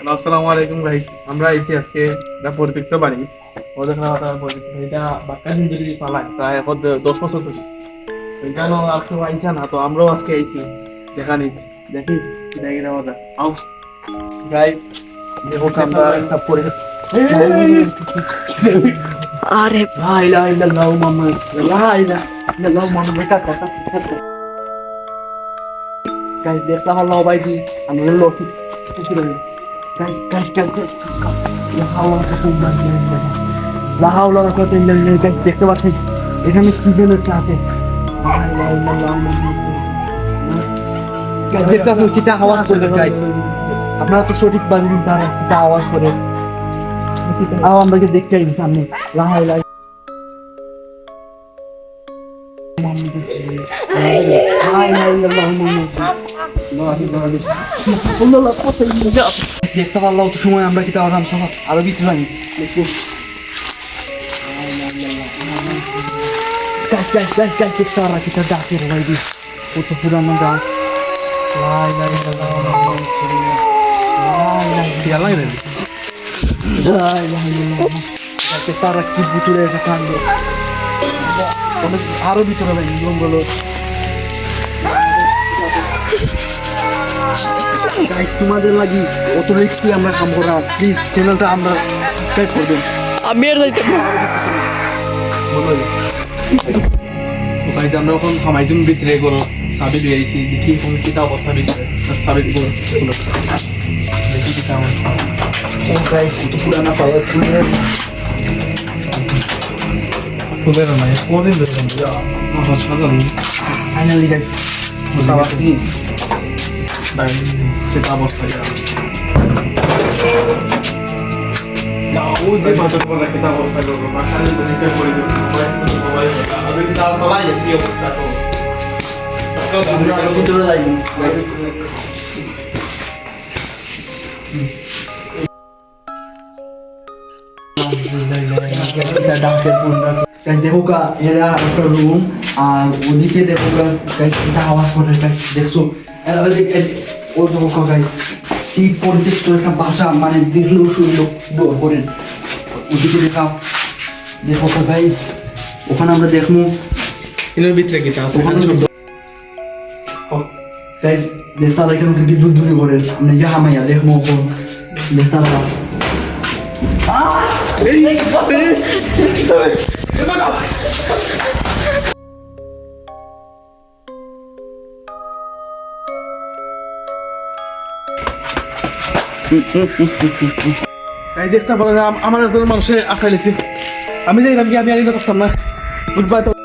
আসসালামু আলাইকুম গাইস, আমরা আইছি আজকে একটা পরিত্যক্ত বাড়ি। ওদের এটা বাক্কা দিন যদি পালাই প্রায় 10 বছর ধরে ওইখানে আর কেউ আইসা না, তো আমরাও আজকে আইছি দেখা নিই, দেখি কি দেখি না মজা আও গাই দেখো আমরা একটা আরে ভাই লা ইল্লাল্লাহ মুহাম্মদ লা ইলাহা ইল্লাল্লাহ মুহাম্মদ বেটা কথা গাইস দেখতে ভালো ভাই দি আমরা লোক কিছু না গাইস লা হাওলা ওয়ালা কুওয়াতা ইল্লা বিল্লাহ। গাইস দেখতে পাচ্ছেন এখানে কি যেন আছে, দেখতে পাচ্ছেন কিটা আওয়াজ করে গাইস, আপনারা তো সঠিক ভাবে তারা কিটা আওয়াজ করে আমাদেরকে দেখতে আইন সামনে লা হাওলা দেখতে পারলাম তো সময় আমরা কি তাহলে আরো ভিতরে আনি দেখতে পারা কিটা ডাকে ভাই দি কত পুরানো গাছ তারা কি ভিতরে একটা কাণ্ড আরো ভিতরে ভাই জঙ্গল। গাইস তোমাদের লাগি অত রিক্সি আমরা কাম করা, প্লিজ চ্যানেলটা আমরা সাবস্ক্রাইব করবেন। আমি আর যাইতে বলো গাইস আমরা এখন হামাইজুম ভিতরে করো সাবি লই আইছি, দেখি কোন কিটা অবস্থা ভিতরে সাবি দিব দেখি কিটা অবস্থা। ও গাইস কত পুরানা পাওয়ার খুলে না কোদিন ধরে যা আমার সাধারণ ফাইনালি গাইস বুঝতে পারছি তাই কিটা অবস্থা যা না ও যে মাথার পর কিটা অবস্থা করব বাসায় পরীক্ষা করে দেব মোবাইল আবে কিটা পালাই কি অবস্থা তো আমরা আরো ভিতরে যাই দেখো কা এরা একটা রুম আর ওদিকে দেখো গাইস এটা আওয়াজ করে গাইস দেখছো ও দেখো গাইস কি পরিত্যক্ত একটা বাসা, মানে দেখলেও শুনলো করেন ওদিকে দেখাও দেখো গাইস ওখানে আমরা দেখবো এর ভিতরে কিটা আছে ওখানে গাইস দেখতারা এখানে থেকে দূর দূরে করেন আপনি যা হামাইয়া দেখবো ওখানে দেখতারা এই দেখতে পারেন আমার একজন মানুষে আটকাইছি, আমি যাইলাম কি আমি আর করতাম না। Good bye.